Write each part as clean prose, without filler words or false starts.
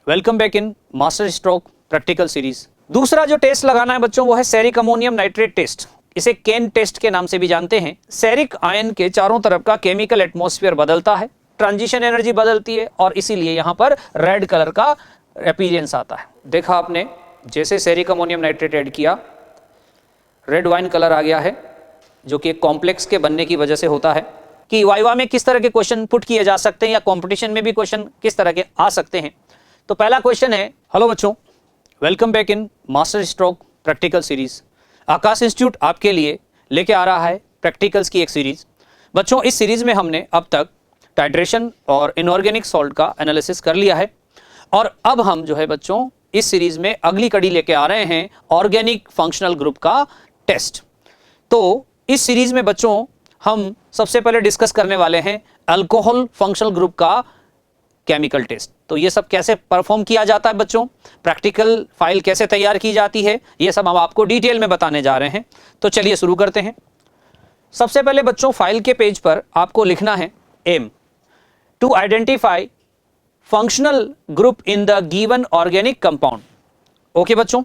Welcome back in master stroke practical series. दूसरा जो test लगाना है बच्चों वो है सेरिक अमोनियम नाइट्रेट टेस्ट। इसे केन टेस्ट के नाम से भी जानते हैं। सेरिक आयन के चारों तरफ का केमिकल एटमॉस्फेयर बदलता है, ट्रांजिशन एनर्जी बदलती है और इसीलिए यहां पर रेड कलर का अपीयरेंस आता है। देखा आपने, जैसे सेरिक अमोनियम नाइट्रेट ऐड किया रेड वाइन कलर आ गया है, जो कि एक कॉम्प्लेक्स के बनने की वजह से होता है। कि वाइवा में किस तरह के क्वेश्चन पुट किए जा सकते हैं या कंपटीशन में भी क्वेश्चन किस तरह के आ सकते हैं। तो पहला क्वेश्चन है, हेलो बच्चों, welcome back in master stroke practical series. Akash institute आपके लिए लेके आ रहा है प्रैक्टिकल्स की एक सीरीज। बच्चों, इस सीरीज में हमने अब तक टाइट्रेशन और इनऑर्गेनिक सॉल्ट का एनालिसिस कर लिया है और अब हम जो है बच्चों इस सीरीज में अगली कड़ी लेके आ रहे हैं ऑर्गेनिक फंक्शनल ग्रुप का टेस्ट। तो इस सीरीज में बच्चों हम सबसे पहले डिस्कस करने वाले हैं अल्कोहल फंक्शनल ग्रुप का केमिकल टेस्ट। तो ये सब कैसे परफॉर्म किया जाता है बच्चों, प्रैक्टिकल फाइल कैसे तैयार की जाती है, ये सब हम आपको डिटेल में बताने जा रहे हैं। तो चलिए शुरू करते हैं। सबसे पहले बच्चों फाइल के पेज पर आपको लिखना है aim to identify functional group in the given organic compound. Okay बच्चों,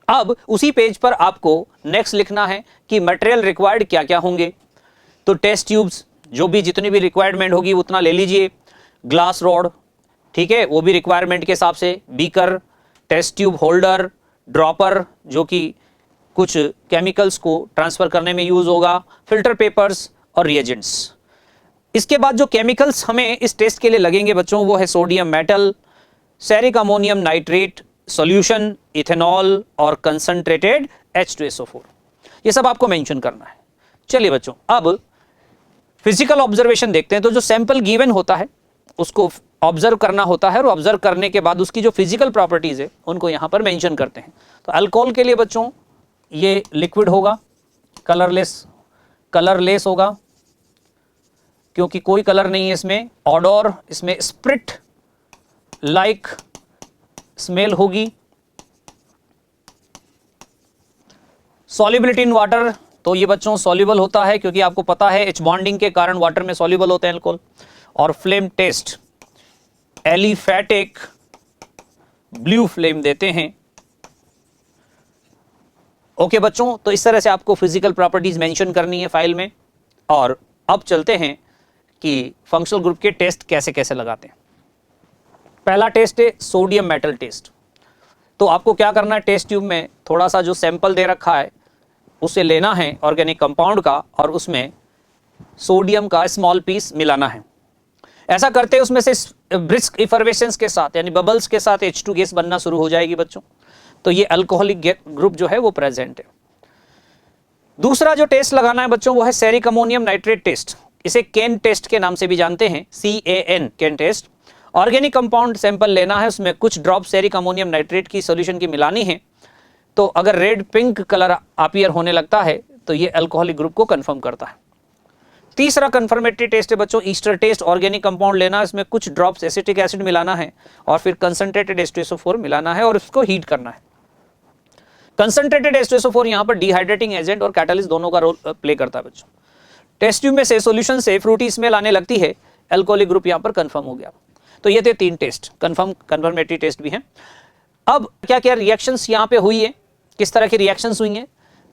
अब उसी पेज पर आपको नेक्स्ट लिखना है कि मटेरियल रिक्वायर्ड क्या क्या होंगे। तो टेस्ट ट्यूब्स, जो भी जितनी भी रिक्वायरमेंट होगी उतना ले लीजिए। ग्लास रॉड, ठीक है, वो भी रिक्वायरमेंट के हिसाब से। Beaker, test tube holder, dropper जो कि कुछ केमिकल्स को ट्रांसफर करने में यूज होगा, फिल्टर पेपर्स और रिएजेंट्स। इसके बाद जो केमिकल्स हमें इस टेस्ट के लिए लगेंगे बच्चों वो है sodium metal, ceric ammonium nitrate solution, ethanol और कंसंट्रेटेड H2SO4। ये सब आपको मेंशन करना है। चलिए बच्चों, अब फिजिकल ऑब्जर्वेशन देखते हैं। तो जो सैंपल गिवन होता है उसको ऑब्जर्व करना होता है और ऑब्जर्व करने के बाद उसकी जो फिजिकल प्रॉपर्टीज है उनको यहां पर मेंशन करते हैं। तो अल्कोहल के लिए बच्चों ये लिक्विड होगा, कलरलेस होगा क्योंकि कोई कलर नहीं है इसमें। ऑडोर, इसमें स्प्रिट लाइक स्मेल होगी। सॉल्युबिलिटी इन वाटर, तो ये बच्चों सॉल्युबल होता है क्योंकि आपको पता है H बॉन्डिंग के कारण वाटर में सॉल्युबल होते हैं अल्कोहल। और flame test aliphatic blue flame देते हैं। ओके बच्चों, तो इस तरह से आपको फिजिकल प्रॉपर्टीज मेंशन करनी है फाइल में। और अब चलते हैं कि फंक्शनल ग्रुप के टेस्ट कैसे कैसे लगाते हैं। पहला टेस्ट है सोडियम मेटल टेस्ट। तो आपको क्या करना है, टेस्ट ट्यूब में थोड़ा सा जो सैंपल दे रखा है उसे लेना है ऑर्गेनिक कंपाउंड का और उसमें सोडियम का स्मॉल पीस मिलाना है। ऐसा करते हैं उसमें से ब्रिस्क इफर्वेशंस के साथ यानी बबल्स के साथ H2 गैस बनना शुरू हो जाएगी बच्चों। तो ये अल्कोहलिक ग्रुप जो है वो प्रेजेंट है। दूसरा जो टेस्ट लगाना है बच्चों वो है सेरिक अमोनियम नाइट्रेट टेस्ट। इसे केन टेस्ट के नाम से भी जानते हैं, CAN, CAN test. Organic compound sample लेना है, उसमें कुछ ड्रॉप सेरिक अमोनियम नाइट्रेट की सॉल्यूशन की मिलानी है। तो अगर रेड पिंक कलर अपीयर होने लगता है तो ये अल्कोहलिक ग्रुप को कंफर्म करता है। तीसरा कंफर्मेटरी टेस्ट है बच्चों ईस्टर टेस्ट। ऑर्गेनिक कंपाउंड लेना है, इसमें कुछ ड्रॉप्स एसिटिक एसिड मिलाना है और फिर कंसंट्रेटेड H2SO4 मिलाना है और उसको हीट करना है। कंसंट्रेटेड H2SO4 यहां पर डिहाइड्रेटिंग एजेंट और कैटलिस्ट दोनों का रोल प्ले करता है बच्चों। टेस्ट ट्यूब में से सॉल्यूशन से फ्रूटी स्मेल आने लगती है, अल्कोहलिक ग्रुप यहां पर कंफर्म हो गया। तो ये थे 3 टेस्ट, कंफर्मेटरी टेस्ट भी हैं। अब क्या क्या रिएक्शंस यहां पे हुई है, किस तरह की रिएक्शंस हुई हैं।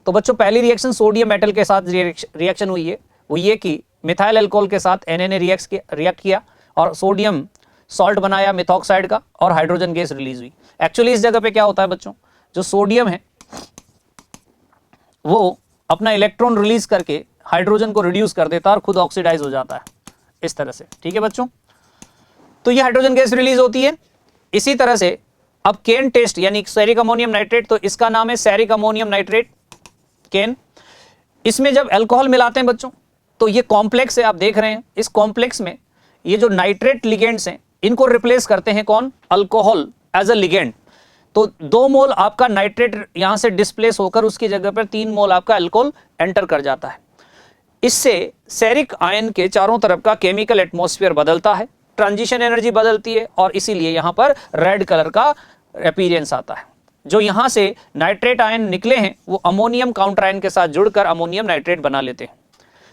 तो बच्चों पहली रिएक्शन सोडियम मेटल के साथ रिएक्शन हुई है, वो ये कि मिथाइल अल्कोहल के साथ Na ने रिएक्ट किया और सोडियम सॉल्ट बनाया मिथॉक्साइड का और हाइड्रोजन गैस रिलीज हुई। एक्चुअली इस जगह पे क्या होता है बच्चों, जो सोडियम है वो अपना इलेक्ट्रॉन रिलीज करके हाइड्रोजन को रिड्यूस कर देता है और खुद ऑक्सीडाइज हो जाता है इस तरह से, ठीक है बच्चों। तो ये हाइड्रोजन गैस रिलीज होती है। इसी तरह से अब केन टेस्ट यानी सेरिक अमोनियम नाइट्रेट, तो इसका नाम है सेरिक अमोनियम नाइट्रेट केन। इसमें जब अल्कोहल मिलाते हैं बच्चों तो ये कॉम्प्लेक्स है, आप देख रहे हैं। इस कॉम्प्लेक्स में ये जो नाइट्रेट लिगेंड्स हैं इनको रिप्लेस करते हैं कौन, अल्कोहल एज अ लिगेंड। तो 2 मोल आपका नाइट्रेट यहां से डिस्प्लेस होकर उसकी जगह पर 3 मोल आपका अल्कोहल एंटर कर जाता है। इससे सेरिक आयन के चारों तरफ का केमिकल एटमॉस्फेयर बदलता है, ट्रांजिशन एनर्जी बदलती है और इसीलिए यहां पर रेड कलर का अपीयरेंस आता है। जो यहां से नाइट्रेट आयन निकले हैं वो अमोनियम काउंटर आयन के साथ जुड़कर अमोनियम नाइट्रेट बना लेते हैं।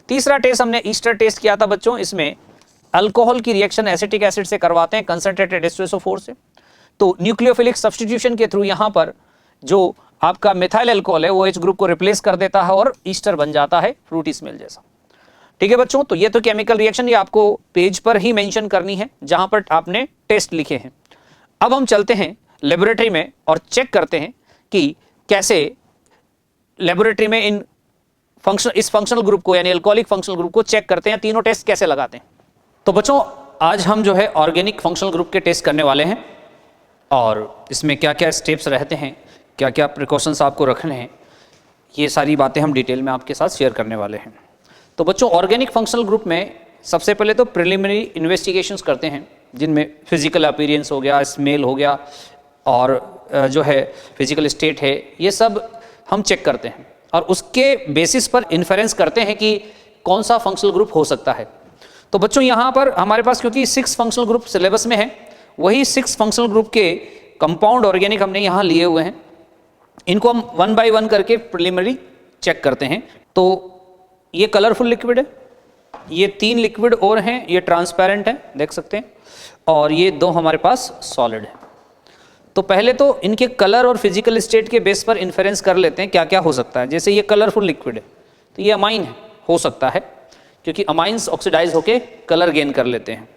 तीसरा टेस्ट हमने ईस्टर टेस्ट किया था बच्चों। इसमें अल्कोहल की रिएक्शन एसिटिक एसिड से करवाते हैं कंसंट्रेटेड H2SO4 से। तो न्यूक्लियोफिलिक सब्स्टिट्यूशन के थ्रू यहां पर जो आपका मिथाइल अल्कोहल है वो H ग्रुप को रिप्लेस कर देता है और ईस्टर बन जाता है फ्रूटी स्मेल जैसा। ठीक है बच्चों, तो ये तो केमिकल रिएक्शन ये आपको पेज पर ही मेंशन करनी है जहां पर आपने टेस्ट लिखे हैं। अब हम चलते हैं लेबोरेटरी में और चेक करते हैं कि कैसे लेबोरेटरी में इस फंक्शनल ग्रुप को यानी अल्कोहलिक फंक्शनल ग्रुप को चेक करते हैं, तीनों टेस्ट कैसे लगाते हैं। तो बच्चों आज हम जो है ऑर्गेनिक फंक्शनल ग्रुप के टेस्ट करने वाले हैं और इसमें क्या क्या स्टेप्स रहते हैं, क्या क्या प्रिकॉशंस आपको रखने हैं, ये सारी बातें हम डिटेल में आपके साथ शेयर करने वाले हैं। तो बच्चों ऑर्गेनिक फंक्शनल ग्रुप में सबसे पहले तो प्रिलिमिनरी इन्वेस्टिगेशंस करते हैं जिनमें फिजिकल अपीयरेंस हो गया, स्मेल हो गया और जो है फिजिकल स्टेट है, ये सब हम चेक करते हैं और उसके बेसिस पर इन्फेरेंस करते हैं कि कौन सा फंक्शनल ग्रुप हो सकता है। तो बच्चों यहाँ पर हमारे पास क्योंकि 6 फंक्शनल ग्रुप सिलेबस में है, वही 6 फंक्शनल ग्रुप के कंपाउंड ऑर्गेनिक हमने यहाँ लिए हुए हैं, इनको हम 1 बाय 1 करके प्रिलिमिनरी चेक करते हैं। तो ये कलरफुल लिक्विड है, ये 3 लिक्विड और हैं, ये ट्रांसपेरेंट है देख सकते हैं, और ये 2 हमारे पास सॉलिड है। तो पहले तो इनके कलर और फिजिकल स्टेट के बेस पर इन्फेरेंस कर लेते हैं क्या क्या हो सकता है। जैसे ये कलरफुल लिक्विड है तो ये अमाइन है, हो सकता है क्योंकि अमाइंस ऑक्सीडाइज होके कलर गेन कर लेते हैं।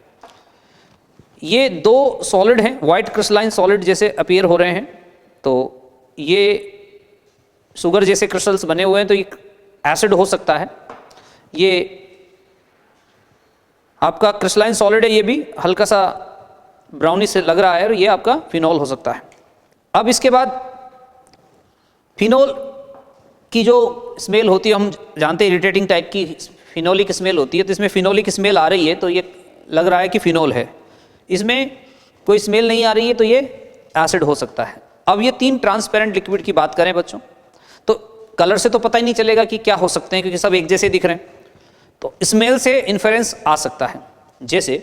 ये 2 सॉलिड हैं, वाइट क्रिस्टलाइन सॉलिड जैसे अपीयर हो रहे हैं, तो ये शुगर जैसे क्रिस्टल्स बने हुए हैं तो ये एसिड हो सकता है। ये आपका क्रिस्टलाइन सॉलिड है, ये भी हल्का सा ब्राउनिश से लग रहा है और ये आपका फिनोल हो सकता है। अब इसके बाद फिनोल की जो स्मेल होती है हम जानते हैं इरिटेटिंग टाइप की फिनोलिक स्मेल होती है, तो इसमें फिनोलिक स्मेल आ रही है तो ये लग रहा है कि फिनोल है। इसमें कोई स्मेल नहीं आ रही है तो ये एसिड हो सकता है। अब ये 3 ट्रांसपेरेंट लिक्विड की बात करें बच्चों, तो कलर से तो पता ही नहीं चलेगा कि क्या हो सकते हैं क्योंकि सब एक जैसे दिख रहे हैं, तो स्मेल से इन्फेरेंस आ सकता है। जैसे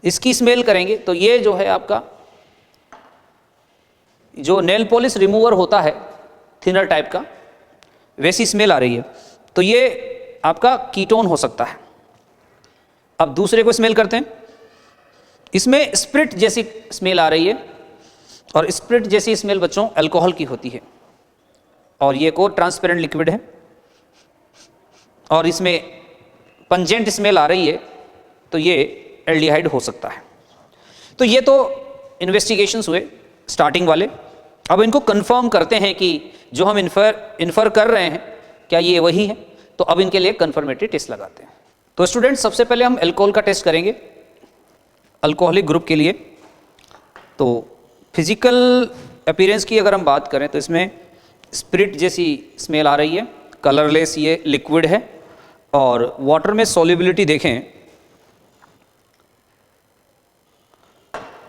इसकी स्मेल करेंगे तो ये जो है आपका जो नेल पॉलिश रिमूवर होता है थिनर टाइप का, वैसी स्मेल आ रही है, तो ये आपका कीटोन हो सकता है। अब दूसरे को स्मेल करते हैं, इसमें स्प्रिट जैसी स्मेल आ रही है और स्प्रिट जैसी स्मेल बच्चों अल्कोहल की होती है और ये एक और ट्रांसपेरेंट लिक्विड है और इसमें पंजेंट स्मेल आ रही है तो ये एल्डिहाइड हो सकता है। तो ये तो इन्वेस्टिगेशंस हुए स्टार्टिंग वाले। अब इनको कंफर्म करते हैं कि जो हम इन्फर कर रहे हैं क्या ये वही है, तो अब इनके लिए कंफर्मेटरी टेस्ट लगाते हैं। तो स्टूडेंट्स सबसे पहले हम अल्कोहल का टेस्ट करेंगे अल्कोहलिक ग्रुप के लिए। तो फिजिकल अपीयरेंस की अगर हम बात करें तो इसमें स्पिरिट जैसी स्मेल आ रही है, कलरलेस ये लिक्विड है और वाटर में सॉल्युबिलिटी देखें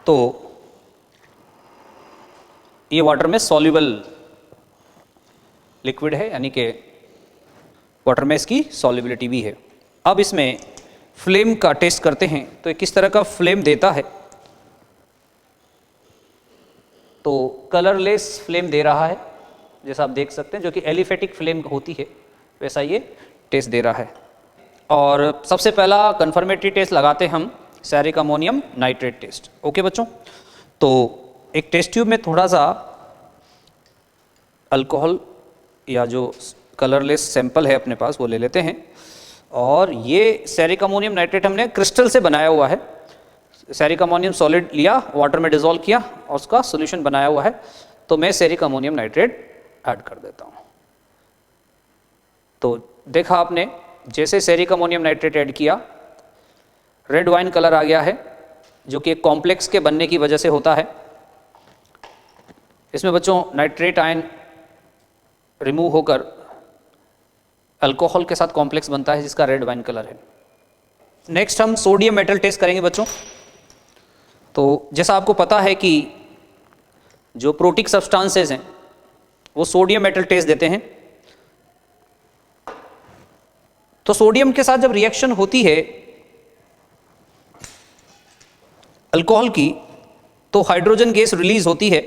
तो ये वाटर में सॉल्युबल लिक्विड है, यानी कि वाटर में इसकी सॉल्युबिलिटी भी है। अब इसमें फ्लेम का टेस्ट करते हैं तो किस तरह का फ्लेम देता है। तो कलरलेस फ्लेम दे रहा है जैसा आप देख सकते हैं, जो कि एलिफेटिक फ्लेम होती है वैसा ये टेस्ट दे रहा है। और सबसे पहला कंफर्मेटरी टेस्ट लगाते हैं हम ceric ammonium nitrate test. Okay बच्चों, तो एक टेस्ट ट्यूब में थोड़ा सा अल्कोहल या जो कलरलेस सैंपल है अपने पास वो ले लेते हैं और ये सैरिक अमोनियम नाइट्रेट हमने क्रिस्टल से बनाया हुआ है। सैरिक अमोनियम सॉलिड लिया, वाटर में डिसॉल्व किया और उसका सॉल्यूशन बनाया हुआ है, तो मैं सैरिक अमोनियम नाइट्रेट ऐड कर देता हूँ। तो देखा आपने जैसे सैरिक अमोनियम नाइट्रेट ऐड किया रेड वाइन कलर आ गया है, जो कि एक कॉम्प्लेक्स के बनने की वजह से होता है। इसमें बच्चों नाइट्रेट आयन रिमूव होकर अल्कोहल के साथ कॉम्प्लेक्स बनता है जिसका रेड वाइन कलर है। नेक्स्ट हम सोडियम मेटल टेस्ट करेंगे बच्चों। तो जैसा आपको पता है कि जो प्रोटिक सब्सटेंसेस हैं वो सोडियम मेटल टेस्ट देते हैं। तो सोडियम के साथ जब रिएक्शन होती है अल्कोहल की तो हाइड्रोजन गैस रिलीज होती है।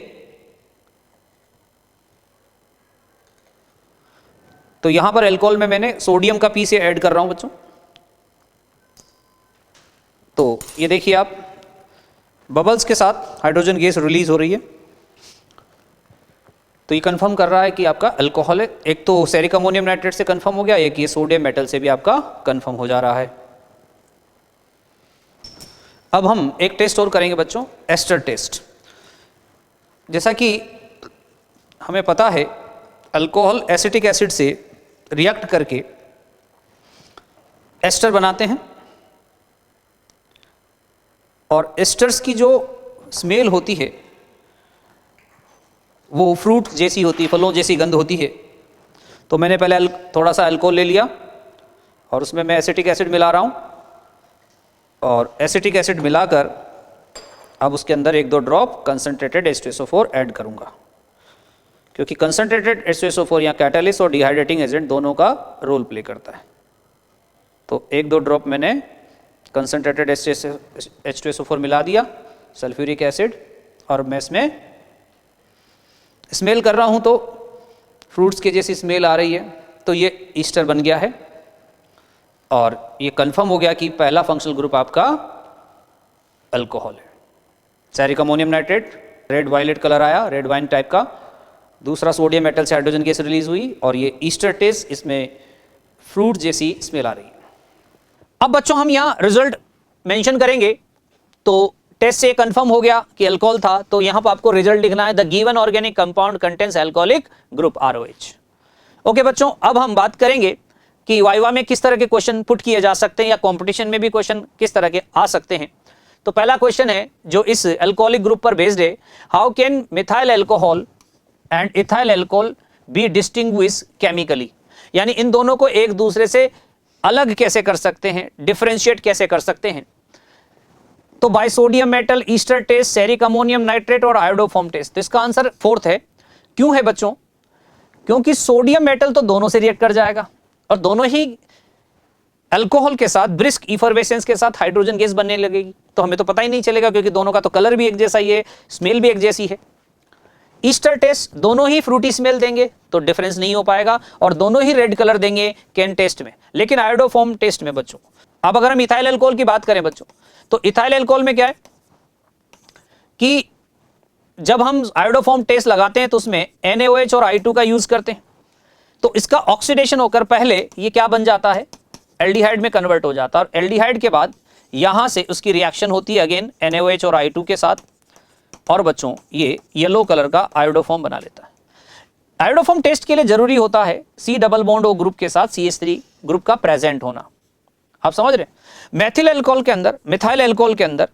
तो यहां पर अल्कोहल में मैंने सोडियम का पी से ऐड कर रहा हूं बच्चों। तो ये देखिए आप बबल्स के साथ हाइड्रोजन गैस रिलीज हो रही है, तो ये कंफर्म कर रहा है कि आपका अल्कोहल है। एक तो सेरिक अमोनियम नाइट्रेट से कंफर्म हो गया, एक ये सोडियम मेटल से भी आपका कंफर्म हो जा रहा है। अब हम एक टेस्ट और करेंगे बच्चों, एस्टर टेस्ट। जैसा कि हमें पता है अल्कोहल एसिटिक एसिड से रिएक्ट करके एस्टर बनाते हैं, और एस्टर्स की जो स्मेल होती है वो फ्रूट जैसी होती है, फलों जैसी गंध होती है। तो मैंने पहले थोड़ा सा अल्कोहल ले लिया और उसमें मैं एसिटिक एसिड मिला रहा हूँ, और एसिटिक एसिड मिलाकर अब उसके अंदर 1-2 ड्रॉप कंसनट्रेटेड H2SO4 ऐड करूँगा, क्योंकि कंसनट्रेटेड H2SO4 या कैटालिस्ट और डिहाइड्रेटिंग एजेंट दोनों का रोल प्ले करता है। तो 1-2 ड्रॉप मैंने कंसनट्रेटेड H2SO4 मिला दिया, सल्फ्यूरिक एसिड, और मैं इसमें स्मेल कर रहा हूँ तो फ्रूट्स की जैसी स्मेल आ रही है, तो ये ईस्टर बन गया है। और ये कंफर्म हो गया कि पहला फंक्शनल ग्रुप आपका अल्कोहल है। Ceric ammonium nitrate, red violet colour आया, रेड वाइन टाइप का। दूसरा सोडियम मेटल से हाइड्रोजन गैस रिलीज हुई, और ये ईस्टर टेस्ट, इसमें फ्रूट जैसी स्मेल आ रही है। अब बच्चों हम यहाँ रिजल्ट मेंशन करेंगे, तो टेस्ट से कंफर्म हो गया कि अल्कोहल था, तो यहाँ पर आपको रिजल्ट लिखना है, the given organic compound contains alcoholic group ROH। Okay बच्चों, अब हम बात करेंगे कि वाइवा में किस तरह के क्वेश्चन पुट किए जा सकते हैं, या कंपटीशन में भी क्वेश्चन किस तरह के आ सकते हैं। तो पहला क्वेश्चन है जो इस अल्कोहलिक ग्रुप पर बेस्ड है, how can methyl alcohol and ethyl alcohol be distinguish chemically, यानी इन दोनों को एक दूसरे से अलग कैसे कर सकते हैं, डिफरेंशिएट कैसे कर सकते हैं। तो by sodium metal, ester test, ceric ammonium nitrate और आयोडोफॉर्म टेस्ट। तो इसका आंसर 4th है। क्यों है बच्चों? क्योंकि सोडियम मेटल तो दोनों से रिएक्ट कर जाएगा, और दोनों ही अल्कोहल के साथ ब्रिस्क इफर्वेसेंस के साथ हाइड्रोजन गैस बनने लगेगी, तो हमें तो पता ही नहीं चलेगा, क्योंकि दोनों का तो कलर भी एक जैसा ही है, स्मेल भी एक जैसी है। ईस्टर टेस्ट दोनों ही फ्रूटी स्मेल देंगे, तो डिफरेंस नहीं हो पाएगा, और दोनों ही रेड कलर देंगे कैन टेस्ट में। लेकिन आयोडोफॉर्म टेस्ट में बच्चों, अब अगर हम इथाइल अल्कोहल की बात करें बच्चों, तो इथाइल अल्कोहल में क्या है कि जब हम आयोडोफॉर्म टेस्ट लगाते हैं तो उसमें NaOH और I2 का यूज करते हैं, तो इसका ऑक्सीडेशन होकर पहले ये क्या बन जाता है, एल्डिहाइड में कन्वर्ट हो जाता है, और एल्डिहाइड के बाद यहां से उसकी रिएक्शन होती है अगेन NaOH और I2 के साथ, और बच्चों ये येलो कलर का आयोडोफॉर्म बना लेता है। आयोडोफॉर्म टेस्ट के लिए जरूरी होता है C double bond O group के साथ CH3 ग्रुप का प्रेजेंट होना। आप समझ रहे हैं? मिथाइल अल्कोहल के अंदर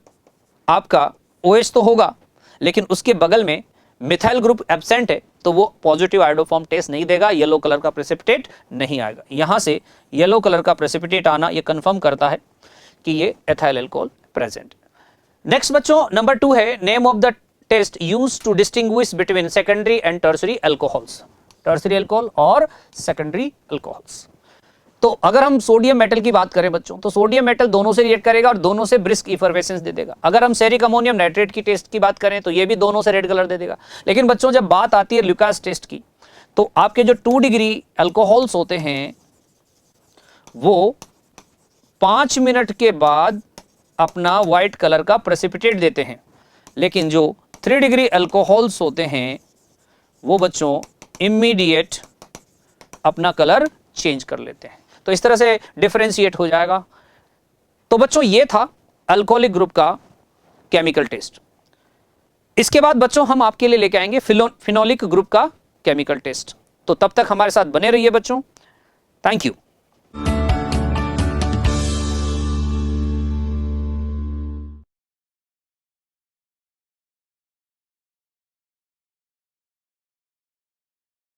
आपका OH तो होगा, लेकिन उसके बगल में मिथाइल ग्रुप एब्सेंट है, तो वो पॉजिटिव आयोडोफॉर्म टेस्ट नहीं देगा, येलो कलर का प्रेसिपिटेट नहीं आएगा। यहां से येलो कलर का प्रेसिपिटेट आना ये कंफर्म करता है कि ये एथाइल अल्कोहल प्रेजेंट। नेक्स्ट बच्चों नंबर 2 है, name of the test used to distinguish between secondary and tertiary alcohols, tertiary alcohol और सेकेंडरी अल्कोहल्स। तो अगर हम सोडियम मेटल की बात करें बच्चों, तो सोडियम मेटल दोनों से रिएक्ट करेगा और दोनों से ब्रिस्क इफर्वेसेंस दे देगा। अगर हम सेरिक अमोनियम नाइट्रेट की टेस्ट की बात करें तो ये भी दोनों से रेड कलर दे देगा। लेकिन बच्चों जब बात आती है ल्यूकास टेस्ट की, तो आपके जो 2 डिग्री अल्कोहल्स होते हैं वो 5 मिनट के बाद अपना व्हाइट कलर का प्रेसिपिटेट देते हैं, लेकिन जो 3 डिग्री अल्कोहल्स होते हैं वो बच्चों इमीडिएट अपना कलर चेंज कर लेते हैं। तो इस तरह से डिफरेंशिएट हो जाएगा। तो बच्चों ये था अल्कोहलिक ग्रुप का केमिकल टेस्ट। इसके बाद बच्चों हम आपके लिए लेके आएंगे फिनोलिक ग्रुप का केमिकल टेस्ट। तो तब तक हमारे साथ बने रहिए बच्चों। Thank you.